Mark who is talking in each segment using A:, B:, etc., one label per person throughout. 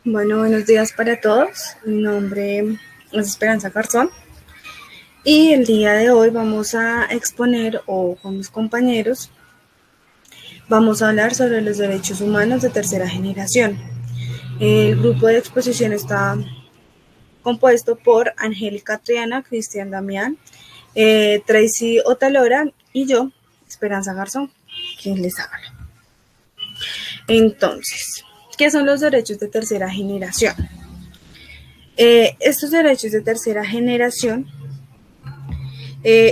A: Bueno, buenos días para todos. Mi nombre es Esperanza Garzón y el día de hoy vamos a exponer, o con mis compañeros, vamos a hablar sobre los derechos humanos de tercera generación. El grupo de exposición está compuesto por Angélica Triana, Cristian Damián, Tracy Otalora y yo, Esperanza Garzón, quien les habla. Entonces, ¿qué son los derechos de tercera generación? Estos derechos de tercera generación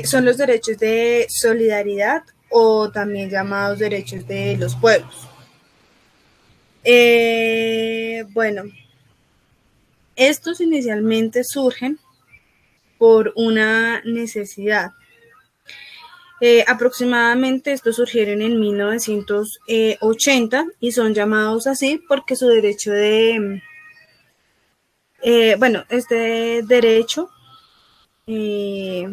A: son los derechos de solidaridad o también llamados derechos de los pueblos. Bueno, estos inicialmente surgen por una necesidad. Aproximadamente estos surgieron en 1980 y son llamados así porque su derecho este derecho eh,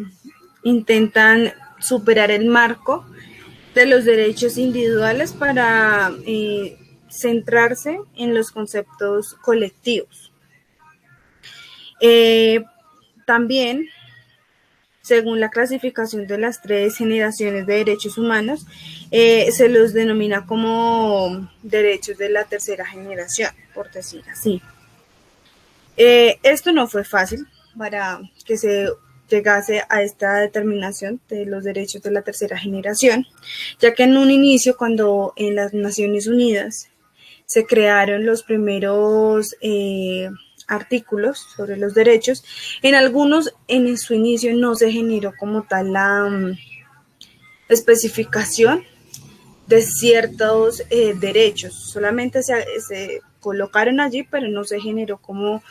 A: intentan superar el marco de los derechos individuales para centrarse en los conceptos colectivos. Eh, También, según la clasificación de las 3 generaciones de derechos humanos, se los denomina como derechos de la tercera generación, por decir así. Esto no fue fácil para que se llegase a esta determinación de los derechos de la tercera generación, ya que en un inicio, cuando en las Naciones Unidas se crearon los primeros artículos sobre los derechos, en algunos en su inicio no se generó como tal la especificación de ciertos derechos, solamente se colocaron allí, pero no se generó como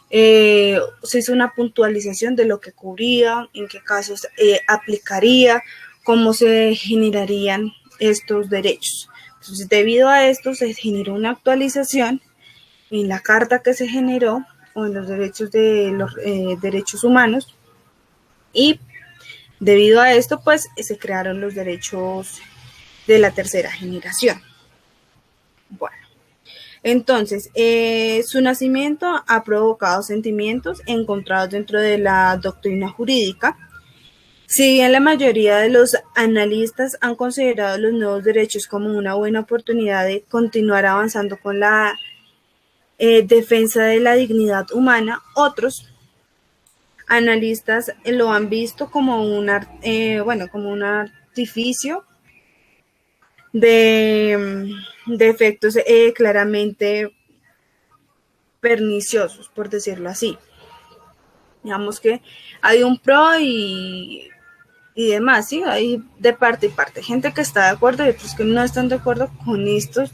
A: se hizo una puntualización de lo que cubría, en qué casos aplicaría, cómo se generarían estos derechos. Entonces, debido a esto, se generó una actualización en la carta que se generó o en los derechos de los derechos humanos, y debido a esto, pues se crearon los derechos de la tercera generación. Bueno, entonces, su nacimiento ha provocado sentimientos encontrados dentro de la doctrina jurídica. Si bien la mayoría de los analistas han considerado los nuevos derechos como una buena oportunidad de continuar avanzando con la defensa de la dignidad humana, otros analistas lo han visto como como un artificio de efectos claramente perniciosos, por decirlo así. Digamos que hay un pro y demás, ¿sí? Hay de parte y parte. Gente que está de acuerdo y otros que no están de acuerdo con estos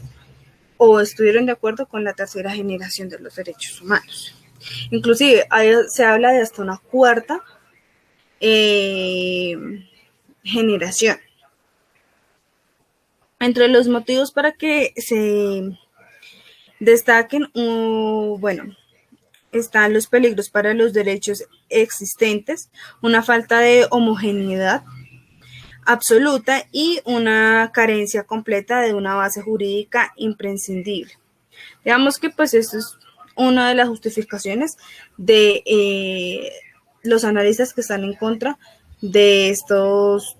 A: o estuvieron de acuerdo con la tercera generación de los derechos humanos. Inclusive se habla de hasta una cuarta eh, generación. Entre los motivos para que se destaquen, bueno, están los peligros para los derechos existentes, una falta de homogeneidad absoluta y una carencia completa de una base jurídica imprescindible. Digamos que pues esto es una de las justificaciones de los analistas que están en contra de estos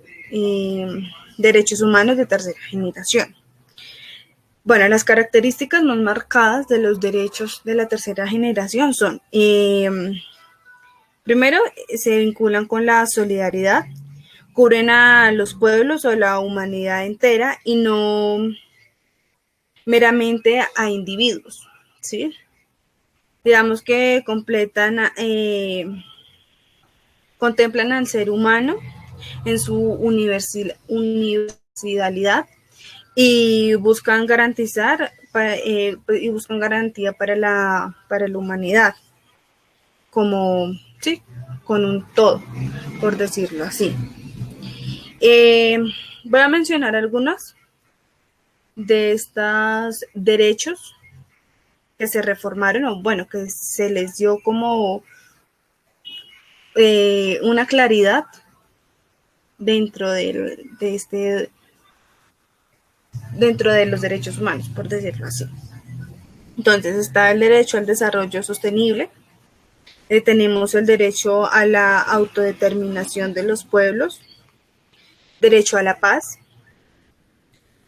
A: derechos humanos de tercera generación. Bueno, las características más marcadas de los derechos de la tercera generación son, primero, se vinculan con la solidaridad, cubren a los pueblos o la humanidad entera y no meramente a individuos, ¿sí? Digamos que contemplan al ser humano en su universalidad y buscan garantía para la humanidad, como, sí, con un todo, por decirlo así. Eh, Voy a mencionar algunos de estos derechos que se reformaron, o bueno, que se les dio como una claridad dentro dentro de los derechos humanos, por decirlo así. Entonces está el derecho al desarrollo sostenible, tenemos el derecho a la autodeterminación de los pueblos, derecho a la paz,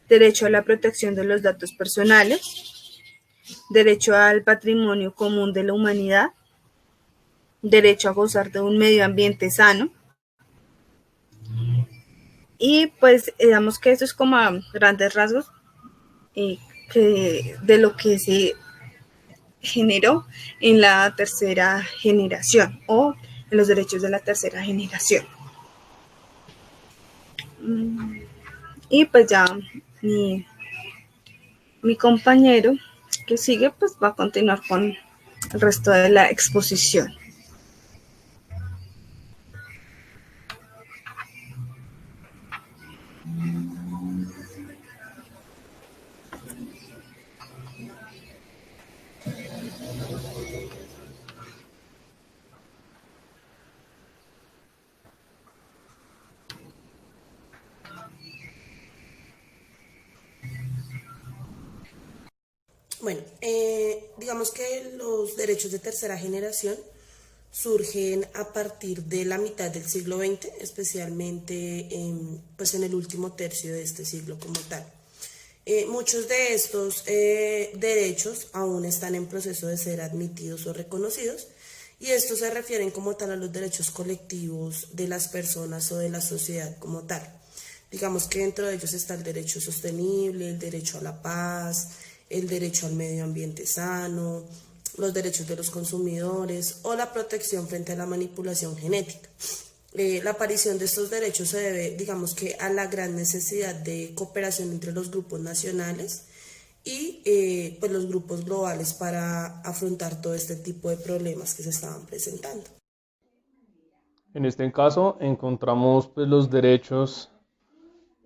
A: derecho a la protección de los datos personales, derecho al patrimonio común de la humanidad, derecho a gozar de un medio ambiente sano. Y pues digamos que eso es como a grandes rasgos de lo que se generó en la tercera generación o en los derechos de la tercera generación. Y pues ya mi compañero que sigue pues va a continuar con el resto de la exposición.
B: Bueno, digamos que los derechos de tercera generación surgen a partir de la mitad del siglo XX, especialmente pues en el último tercio de este siglo como tal. Muchos de estos derechos aún están en proceso de ser admitidos o reconocidos, y estos se refieren como tal a los derechos colectivos de las personas o de la sociedad como tal. Digamos que dentro de ellos está el derecho sostenible, el derecho a la paz, el derecho al medio ambiente sano, los derechos de los consumidores o la protección frente a la manipulación genética. La aparición de estos derechos se debe, digamos que, a la gran necesidad de cooperación entre los grupos nacionales y pues los grupos globales para afrontar todo este tipo de problemas que se estaban presentando.
C: En este caso encontramos pues, los derechos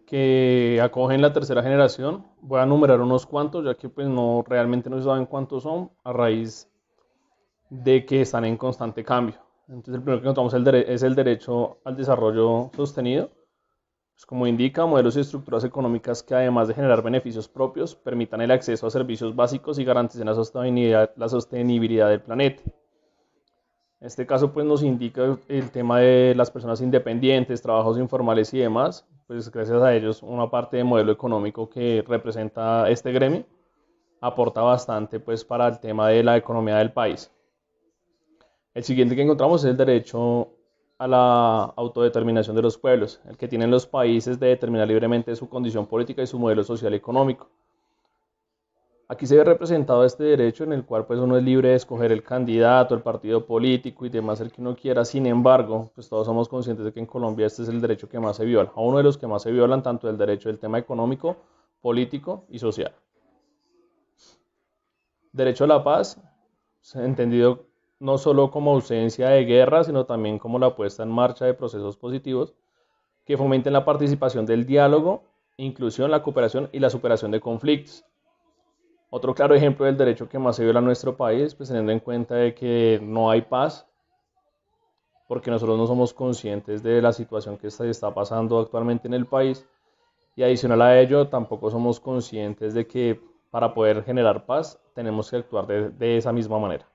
C: que acogen la tercera generación. Voy a enumerar unos cuantos, ya que pues, no, realmente no se saben cuántos son a raíz de que están en constante cambio. Entonces el primero que encontramos es el derecho al desarrollo sostenido. Pues como indica, modelos y estructuras económicas que además de generar beneficios propios, permitan el acceso a servicios básicos y garanticen la sostenibilidad del planeta. En este caso, pues nos indica el tema de las personas independientes, trabajos informales y demás, pues gracias a ellos una parte del modelo económico que representa este gremio aporta bastante pues para el tema de la economía del país. El siguiente que encontramos es el derecho a la autodeterminación de los pueblos, el que tienen los países de determinar libremente su condición política y su modelo social y económico. Aquí se ve representado este derecho en el cual pues uno es libre de escoger el candidato, el partido político y demás el que uno quiera. Sin embargo, pues todos somos conscientes de que en Colombia este es el derecho que más se viola, o uno de los que más se violan, tanto el derecho del tema económico, político y social. Derecho a la paz, entendido no solo como ausencia de guerra, sino también como la puesta en marcha de procesos positivos que fomenten la participación del diálogo, inclusión, la cooperación y la superación de conflictos. Otro claro ejemplo del derecho que más se viola en nuestro país, pues teniendo en cuenta de que no hay paz, porque nosotros no somos conscientes de la situación que se está pasando actualmente en el país, y adicional a ello, tampoco somos conscientes de que para poder generar paz tenemos que actuar de esa misma manera.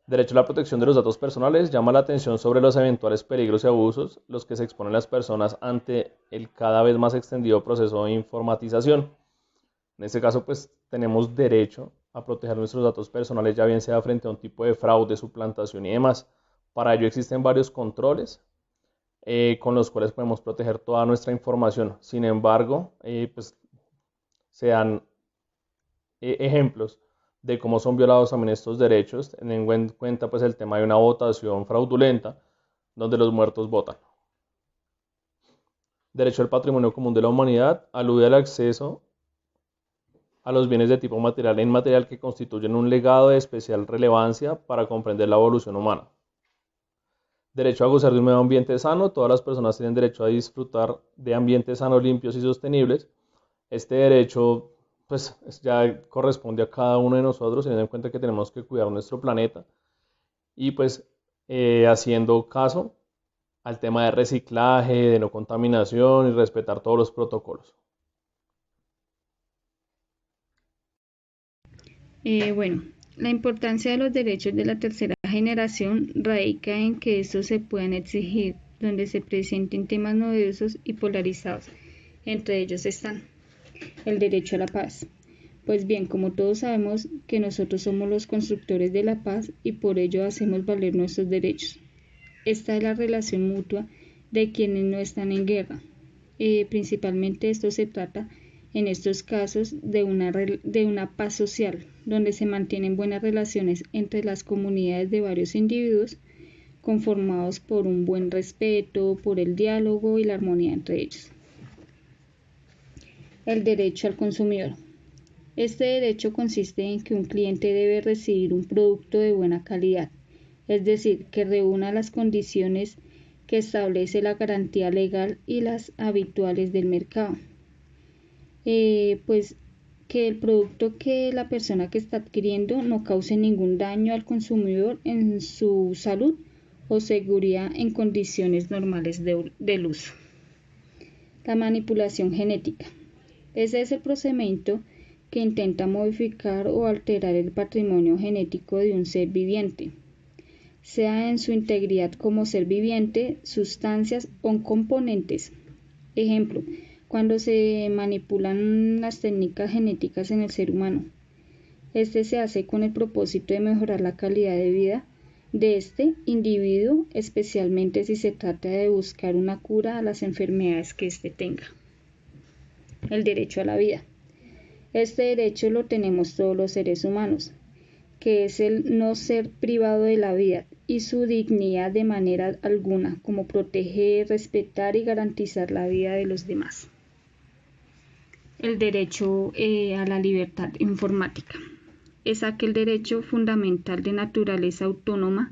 C: Derecho a la protección de los datos personales llama la atención sobre los eventuales peligros y abusos los que se exponen las personas ante el cada vez más extendido proceso de informatización. En este caso, pues tenemos derecho a proteger nuestros datos personales, ya bien sea frente a un tipo de fraude, suplantación y demás. Para ello existen varios controles con los cuales podemos proteger toda nuestra información. Sin embargo, pues se dan ejemplos de cómo son violados también estos derechos, teniendo en cuenta pues el tema de una votación fraudulenta donde los muertos votan. Derecho al patrimonio común de la humanidad alude al acceso a los bienes de tipo material e inmaterial que constituyen un legado de especial relevancia para comprender la evolución humana. Derecho a gozar de un medio ambiente sano. Todas las personas tienen derecho a disfrutar de ambientes sanos, limpios y sostenibles. Este derecho pues ya corresponde a cada uno de nosotros, teniendo en cuenta que tenemos que cuidar nuestro planeta y pues haciendo caso al tema de reciclaje, de no contaminación y respetar todos los protocolos.
D: Bueno, la importancia de los derechos de la tercera generación radica en que estos se puedan exigir donde se presenten temas novedosos y polarizados. Entre ellos están el derecho a la paz. Pues bien, como todos sabemos que nosotros somos los constructores de la paz y por ello hacemos valer nuestros derechos. Esta es la relación mutua de quienes no están en guerra. Principalmente esto se trata en estos casos de una paz social, donde se mantienen buenas relaciones entre las comunidades de varios individuos, conformados por un buen respeto, por el diálogo y la armonía entre ellos. El derecho al consumidor. Este derecho consiste en que un cliente debe recibir un producto de buena calidad, es decir, que reúna las condiciones que establece la garantía legal y las habituales del mercado. Pues que el producto que la persona que está adquiriendo no cause ningún daño al consumidor en su salud o seguridad en condiciones normales del uso. La manipulación genética. Ese es el procedimiento que intenta modificar o alterar el patrimonio genético de un ser viviente, sea en su integridad como ser viviente, sustancias o componentes. Ejemplo, cuando se manipulan las técnicas genéticas en el ser humano. Este se hace con el propósito de mejorar la calidad de vida de este individuo, especialmente si se trata de buscar una cura a las enfermedades que éste tenga. El derecho a la vida. Este derecho lo tenemos todos los seres humanos, que es el no ser privado de la vida y su dignidad de manera alguna, como proteger, respetar y garantizar la vida de los demás. El derecho a la libertad informática. Es aquel derecho fundamental de naturaleza autónoma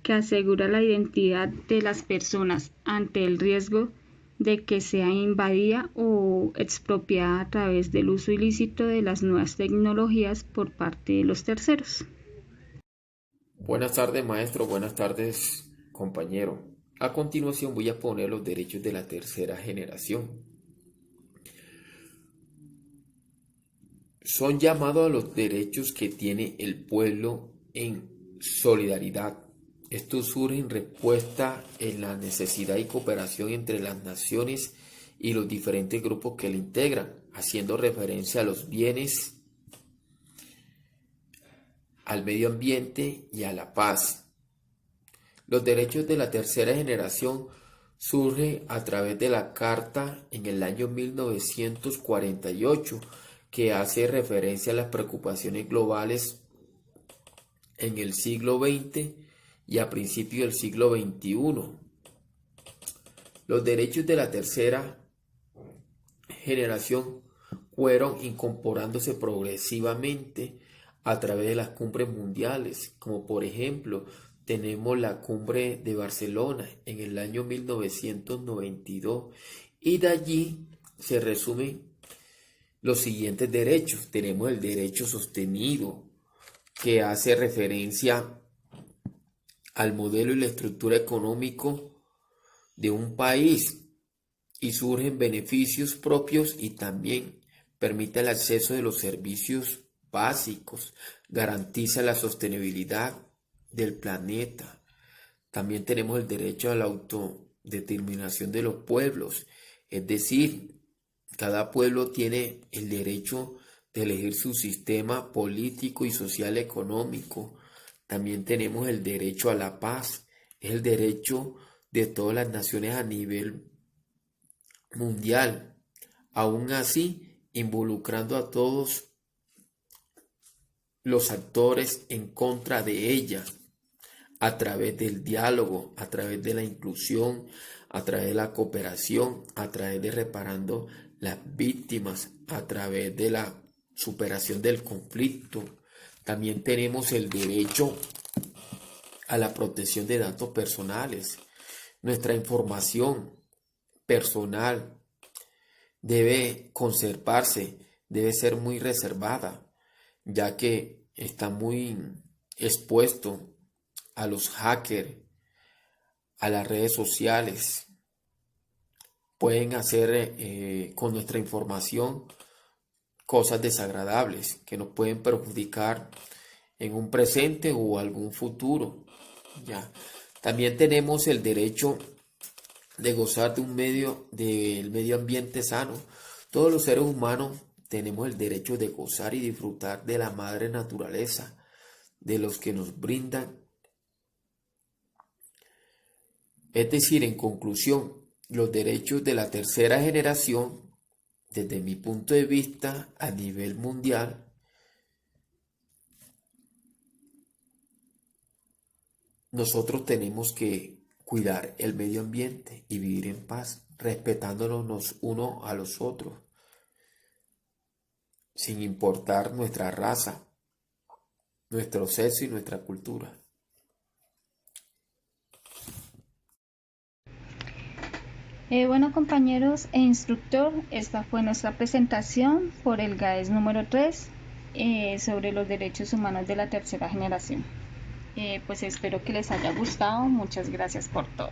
D: que asegura la identidad de las personas ante el riesgo de que sea invadida o expropiada a través del uso ilícito de las nuevas tecnologías por parte de los terceros.
E: Buenas tardes, maestro. Buenas tardes, compañero. A continuación voy a poner los derechos de la tercera generación. Son llamados a los derechos que tiene el pueblo en solidaridad. Esto surge en respuesta en la necesidad y cooperación entre las naciones y los diferentes grupos que la integran, haciendo referencia a los bienes, al medio ambiente y a la paz. Los derechos de la tercera generación surgen a través de la Carta en el año 1948, que hace referencia a las preocupaciones globales en el siglo XX y a principios del siglo XXI. Los derechos de la tercera generación fueron incorporándose progresivamente a través de las cumbres mundiales, como por ejemplo tenemos la cumbre de Barcelona en el año 1992 y de allí se resumen los siguientes derechos. Tenemos el derecho sostenido, que hace referencia al modelo y la estructura económico de un país y surgen beneficios propios y también permite el acceso de los servicios básicos, garantiza la sostenibilidad del planeta. También tenemos el derecho a la autodeterminación de los pueblos, es decir, cada pueblo tiene el derecho de elegir su sistema político y social económico. También tenemos el derecho a la paz, es el derecho de todas las naciones a nivel mundial, aún así involucrando a todos los actores en contra de ella, a través del diálogo, a través de la inclusión, a través de la cooperación, a través de reparando las víctimas, a través de la superación del conflicto. También tenemos el derecho a la protección de datos personales. Nuestra información personal debe conservarse, debe ser muy reservada, ya que está muy expuesto a los hackers, a las redes sociales. Pueden hacer con nuestra información cosas desagradables que nos pueden perjudicar en un presente o algún futuro. Ya. También tenemos el derecho de gozar del medio ambiente sano. Todos los seres humanos tenemos el derecho de gozar y disfrutar de la madre naturaleza, de los que nos brindan. Es decir, en conclusión, los derechos de la tercera generación, desde mi punto de vista a nivel mundial, nosotros tenemos que cuidar el medio ambiente y vivir en paz, respetándonos unos a los otros, sin importar nuestra raza, nuestro sexo y nuestra cultura.
D: Bueno, compañeros e instructor, esta fue nuestra presentación por el GAES número 3 sobre los derechos humanos de la tercera generación. Pues espero que les haya gustado. Muchas gracias por todo.